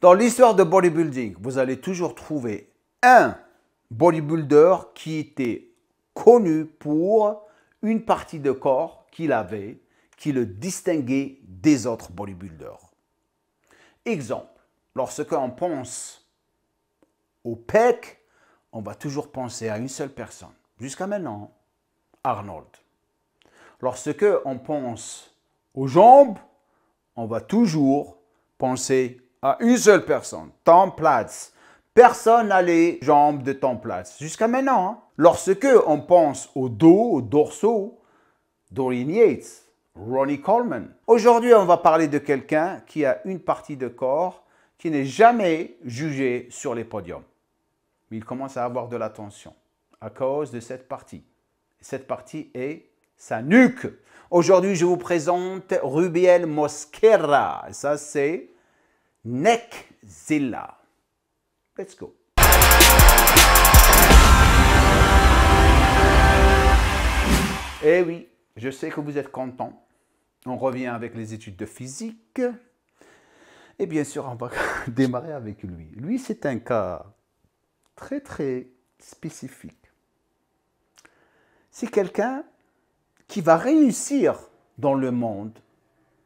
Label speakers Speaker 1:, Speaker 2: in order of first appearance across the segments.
Speaker 1: Dans l'histoire de bodybuilding, vous allez toujours trouver un bodybuilder qui était connu pour une partie de corps qu'il avait, qui le distinguait des autres bodybuilders. Exemple, lorsque on pense au pec, on va toujours penser à une seule personne. Jusqu'à maintenant, Arnold. Lorsque on pense aux jambes, on va toujours penser à une seule personne, Tom Platz. Personne n'a les jambes de Tom Platz. Jusqu'à maintenant, hein. Lorsque on pense au dos, au dorsaux, Dorian Yates, Ronnie Coleman. Aujourd'hui, on va parler de quelqu'un qui a une partie de corps qui n'est jamais jugée sur les podiums. Mais il commence à avoir de l'attention à cause de cette partie. Cette partie est sa nuque. Aujourd'hui, je vous présente Rubiel Mosquera. Ça, c'est Neckzilla. Let's go. Eh oui, je sais que vous êtes contents. On revient avec les études de physique. Et bien sûr, on va démarrer avec lui. Lui, c'est un cas très, très spécifique. C'est quelqu'un qui va réussir dans le monde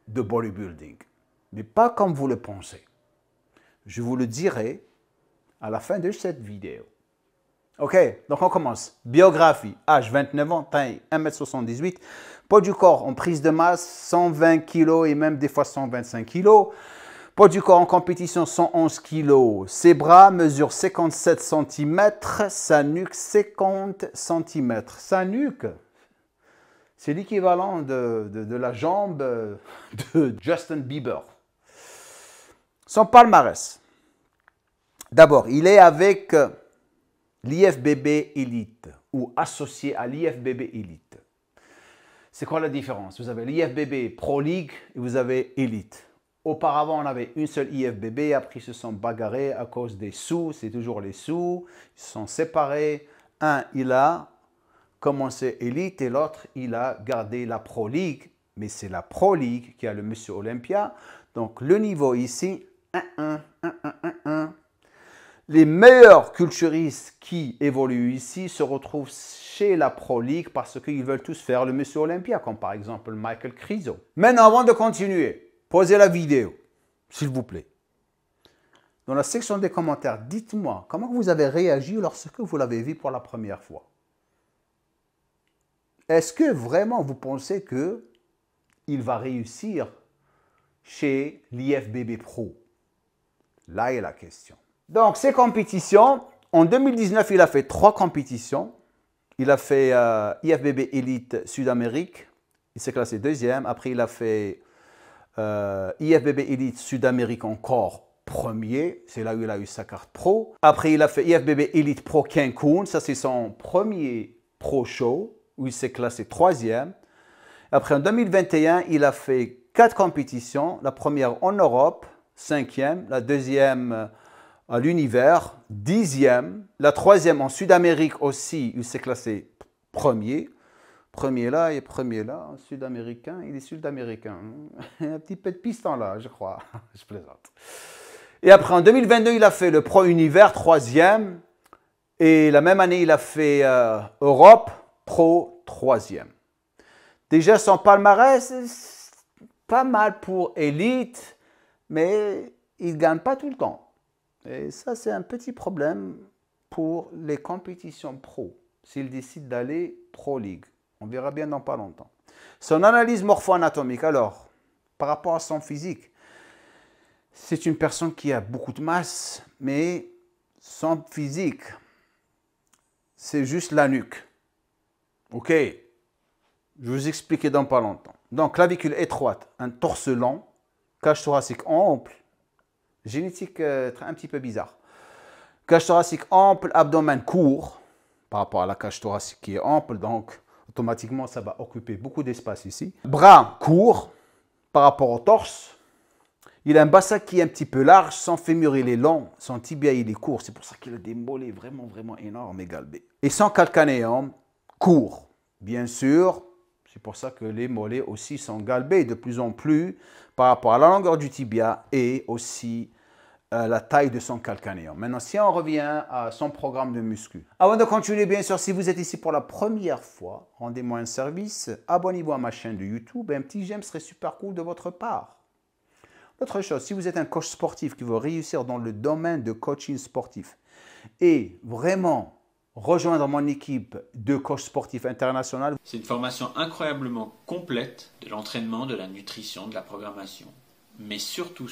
Speaker 1: de bodybuilding, mais pas comme vous le pensez. Je vous le dirai à la fin de cette vidéo. Ok, donc on commence. Biographie, âge 29 ans, taille 1,78 m, poids du corps en prise de masse 120 kg et même des fois 125 kg. Poids du corps en compétition 111 kg. Ses bras mesurent 57 cm, sa nuque 50 cm. Sa nuque, c'est l'équivalent de la jambe de Justin Bieber. Son palmarès. D'abord, il est avec l'IFBB Elite ou associé à l'IFBB Elite. C'est quoi la différence? Vous avez l'IFBB Pro League et vous avez Elite. Auparavant, on avait une seule IFBB, après ils se sont bagarrés à cause des sous, c'est toujours les sous, ils se sont séparés. Un, il a commencé Elite et l'autre, il a gardé la Pro League, mais c'est la Pro League qui a le Monsieur Olympia. Donc le niveau ici, 1-1, 1-1-1-1. Les meilleurs culturistes qui évoluent ici se retrouvent chez la Pro League parce qu'ils veulent tous faire le Monsieur Olympia, comme par exemple Michael Krizo. Maintenant, avant de continuer, posez la vidéo, s'il vous plaît. Dans la section des commentaires, dites-moi comment vous avez réagi lorsque vous l'avez vu pour la première fois. Est-ce que vraiment vous pensez qu'il va réussir chez l'IFBB Pro? Là est la question. Donc, ces compétitions, en 2019, il a fait 3 compétitions. Il a fait IFBB Elite Sud-Amérique, il s'est classé 2e. Après, il a fait IFBB Elite Sud-Amérique encore 1er. C'est là où il a eu sa carte pro. Après, il a fait IFBB Elite Pro Cancun. Ça, c'est son premier pro show où il s'est classé 3e. Après, en 2021, il a fait 4 compétitions. La première en Europe, 5e. La deuxième à l'univers, 10e. La 3e en Sud-Amérique aussi, il s'est classé 1er. Premier là et premier là, sud-américain, il est sud-américain. Un petit peu de piston là, je crois. Je plaisante. Et après, en 2022, il a fait le Pro Univers, 3e. Et la même année, il a fait Europe, Pro, 3e. Déjà, son palmarès, c'est pas mal pour Elite, mais il ne gagne pas tout le temps. Et ça, c'est un petit problème pour les compétitions pro, s'il décide d'aller Pro League. On verra bien dans pas longtemps. Son analyse morpho-anatomique, alors, par rapport à son physique, c'est une personne qui a beaucoup de masse, mais son physique, c'est juste la nuque. Ok, je vais vous expliquer dans pas longtemps. Donc, clavicule étroite, un torse long, cage thoracique ample, génétique un petit peu bizarre. Cage thoracique ample, abdomen court, par rapport à la cage thoracique qui est ample, donc automatiquement ça va occuper beaucoup d'espace ici. Bras court, par rapport au torse. Il a un bassin qui est un petit peu large, son fémur il est long, son tibia il est court, c'est pour ça qu'il a des mollets vraiment, vraiment énormes et galbés. Et son calcanéum court, bien sûr, c'est pour ça que les mollets aussi sont galbés de plus en plus par rapport à la longueur du tibia et aussi la taille de son calcanéum. Maintenant, si on revient à son programme de muscu. Avant de continuer, bien sûr, si vous êtes ici pour la première fois, rendez-moi un service, abonnez-vous à ma chaîne de YouTube. Un petit j'aime serait super cool de votre part. Autre chose, si vous êtes un coach sportif qui veut réussir dans le domaine de coaching sportif et vraiment rejoindre mon équipe de coach sportif international.
Speaker 2: C'est une formation incroyablement complète de l'entraînement, de la nutrition, de la programmation, mais surtout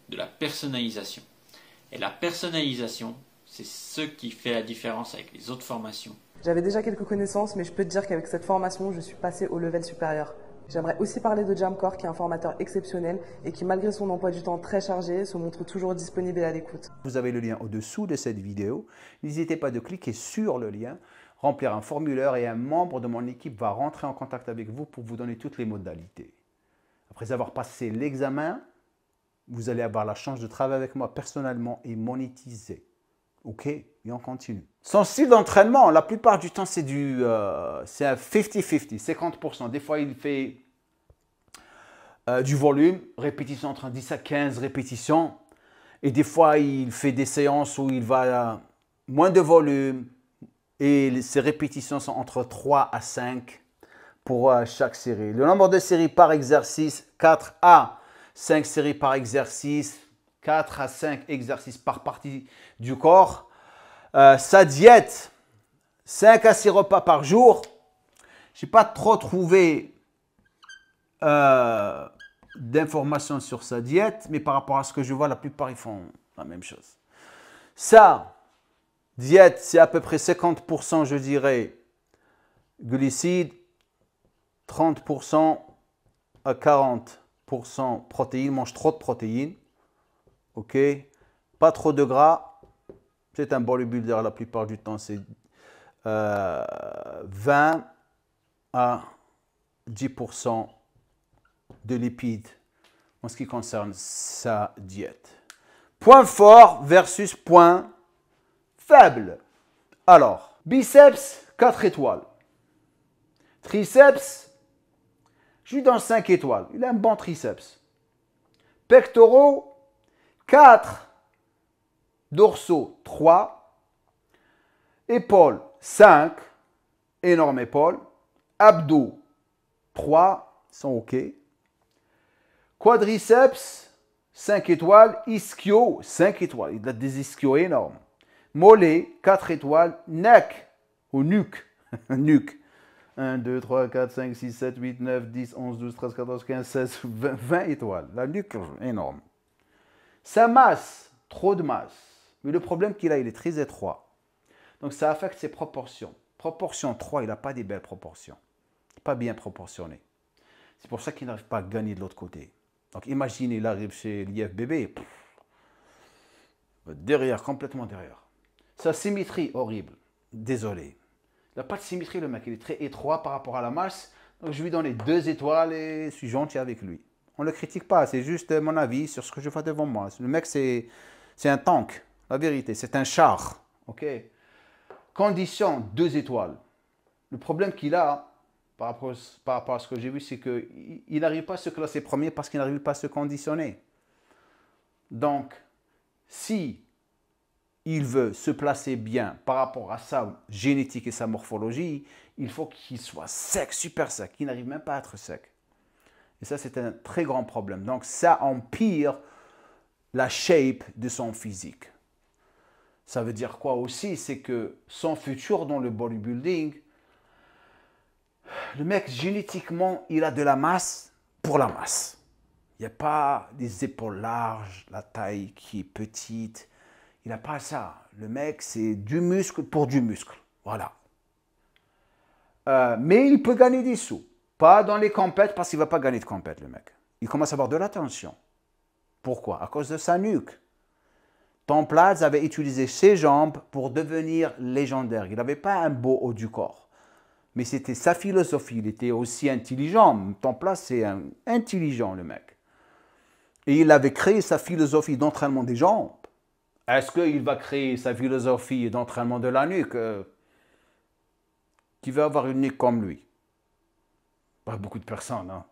Speaker 2: de la personnalisation. Et la personnalisation, c'est ce qui fait la différence avec les autres formations.
Speaker 3: J'avais déjà quelques connaissances, mais je peux te dire qu'avec cette formation, je suis passé au level supérieur. J'aimerais aussi parler de Jamcore, qui est un formateur exceptionnel et qui, malgré son emploi du temps très chargé, se montre toujours disponible et à l'écoute.
Speaker 1: Vous avez le lien au-dessous de cette vidéo. N'hésitez pas de cliquer sur le lien, remplir un formulaire et un membre de mon équipe va rentrer en contact avec vous pour vous donner toutes les modalités. Après avoir passé l'examen, vous allez avoir la chance de travailler avec moi personnellement et monétiser. Ok? Et on continue. Son style d'entraînement, la plupart du temps, c'est un 50-50, 50%. Des fois, il fait du volume, répétition entre 10 à 15 répétitions. Et des fois, il fait des séances où il va moins de volume. Et ses répétitions sont entre 3 à 5 pour chaque série. Le nombre de séries par exercice, 4 à 5 séries par exercice, 4 à 5 exercices par partie du corps. Sa diète, 5 à 6 repas par jour. Je n'ai pas trop trouvé d'informations sur sa diète, mais par rapport à ce que je vois, la plupart ils font la même chose. Sa diète, c'est à peu près 50%, je dirais, glucides, 30% à 40% protéines, mange trop de protéines, ok, pas trop de gras. C'est un bodybuilder la plupart du temps, c'est 20 à 10% de lipides en ce qui concerne sa diète. Point fort versus point faible. Alors, biceps, 4 étoiles. Triceps, je lui donne 5 étoiles. Il a un bon triceps. Pectoraux, 4. Dorsaux, 3. Épaules, 5. Énorme épaule. Abdos, 3. Ils sont OK. Quadriceps, 5 étoiles. Ischio, 5 étoiles. Il a des ischios énormes. Mollet, 4 étoiles. Neck, ou nuque. Nuque. 1, 2, 3, 4, 5, 6, 7, 8, 9, 10, 11, 12, 13, 14, 15, 16, 20 étoiles. La nuque, énorme. Sa masse, trop de masse. Mais le problème qu'il a, il est très étroit. Donc ça affecte ses proportions. Proportion 3, il n'a pas des belles proportions. Pas bien proportionné. C'est pour ça qu'il n'arrive pas à gagner de l'autre côté. Donc imaginez, il arrive chez l'IFBB. Derrière, complètement derrière. Sa symétrie, horrible. Désolé. Il n'a pas de symétrie, le mec. Il est très étroit par rapport à la masse. Donc je lui donne 2 étoiles et je suis gentil avec lui. On ne le critique pas, c'est juste mon avis sur ce que je vois devant moi. Le mec, c'est un tank. La vérité, c'est un char. Ok. Condition, 2 étoiles. Le problème qu'il a, par rapport à ce que j'ai vu, c'est qu'il n'arrive pas à se classer premier parce qu'il n'arrive pas à se conditionner. Donc, si il veut se placer bien par rapport à sa génétique et sa morphologie, il faut qu'il soit sec, super sec. Il n'arrive même pas à être sec. Et ça, c'est un très grand problème. Donc, ça empire la shape de son physique. Ça veut dire quoi aussi? C'est que son futur dans le bodybuilding, le mec, génétiquement, il a de la masse pour la masse. Il n'y a pas des épaules larges, la taille qui est petite. Il n'a pas ça. Le mec, c'est du muscle pour du muscle. Voilà. Mais il peut gagner des sous. Pas dans les compètes parce qu'il ne va pas gagner de compètes, le mec. Il commence à avoir de l'attention. Pourquoi? À cause de sa nuque. Tom Platz avait utilisé ses jambes pour devenir légendaire. Il n'avait pas un beau haut du corps. Mais c'était sa philosophie. Il était aussi intelligent. Tom Platz, c'est intelligent, le mec. Et il avait créé sa philosophie d'entraînement des jambes. Est-ce qu'il va créer sa philosophie d'entraînement de la nuque? Qui veut avoir une nuque comme lui? Pas beaucoup de personnes. Hein.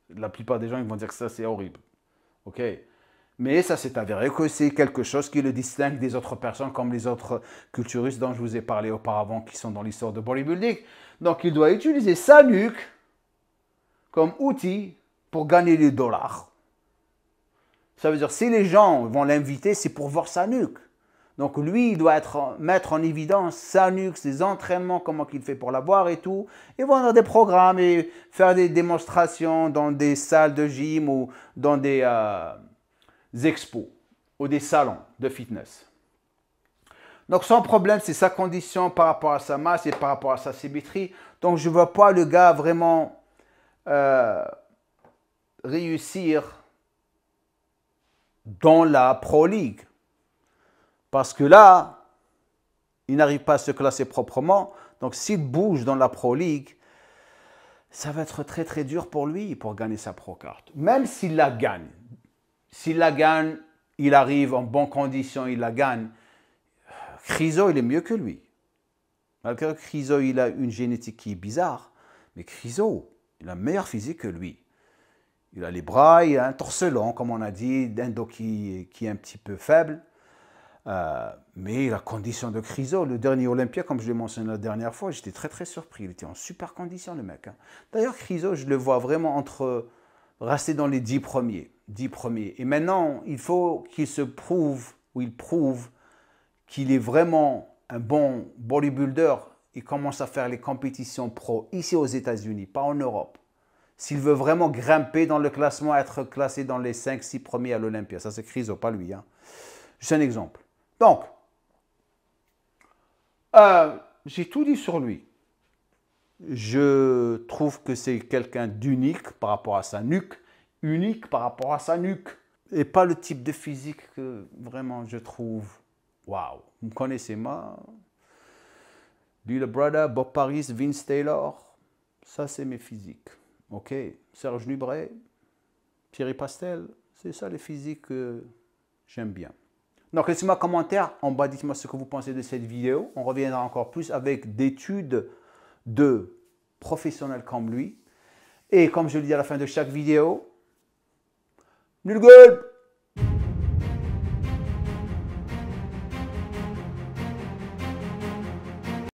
Speaker 1: La plupart des gens ils vont dire que ça, c'est horrible. OK? Mais ça s'est avéré que c'est quelque chose qui le distingue des autres personnes, comme les autres culturistes dont je vous ai parlé auparavant, qui sont dans l'histoire de bodybuilding. Donc, il doit utiliser sa nuque comme outil pour gagner des dollars. Ça veut dire, si les gens vont l'inviter, c'est pour voir sa nuque. Donc, lui, il doit mettre en évidence sa nuque, ses entraînements, comment il fait pour la voir et tout. Et vendre des programmes et faire des démonstrations dans des salles de gym ou dans des expos ou des salons de fitness. Donc, son problème, c'est sa condition par rapport à sa masse et par rapport à sa symétrie. Donc, je ne vois pas le gars vraiment réussir dans la Pro League. Parce que là, il n'arrive pas à se classer proprement. Donc, s'il bouge dans la Pro League, ça va être très, très dur pour lui pour gagner sa Pro Card. Même s'il la gagne. S'il la gagne, il arrive en bonne condition, il la gagne. Chryso, il est mieux que lui. Malgré que Chryso, il a une génétique qui est bizarre. Mais Chryso, il a un meilleur physique que lui. Il a les bras, il a un torse long, comme on a dit, d'un dos qui est un petit peu faible. Mais la condition de Chryso, le dernier Olympia, comme je l'ai mentionné la dernière fois, j'étais très très surpris. Il était en super condition, le mec. D'ailleurs, Chryso, je le vois vraiment rester dans les 10 premiers. Et maintenant, il faut qu'il se prouve, ou il prouve qu'il est vraiment un bon bodybuilder. Il commence à faire les compétitions pro ici aux États-Unis, pas en Europe. S'il veut vraiment grimper dans le classement, être classé dans les 5-6 premiers à l'Olympia. Ça, c'est Chryso, pas lui. Juste un exemple. Donc, j'ai tout dit sur lui. Je trouve que c'est quelqu'un d'unique par rapport à sa nuque. Unique par rapport à sa nuque. Et pas le type de physique que vraiment je trouve... Waouh. Vous me connaissez, moi. Little Brother, Bob Paris, Vince Taylor. Ça, c'est mes physiques. OK. Serge Nubret, Thierry Pastel. C'est ça les physiques que j'aime bien. Donc, laissez-moi un commentaire en bas. Dites-moi ce que vous pensez de cette vidéo. On reviendra encore plus avec d'études de professionnels comme lui. Et comme je le dis à la fin de chaque vidéo, nul gueule!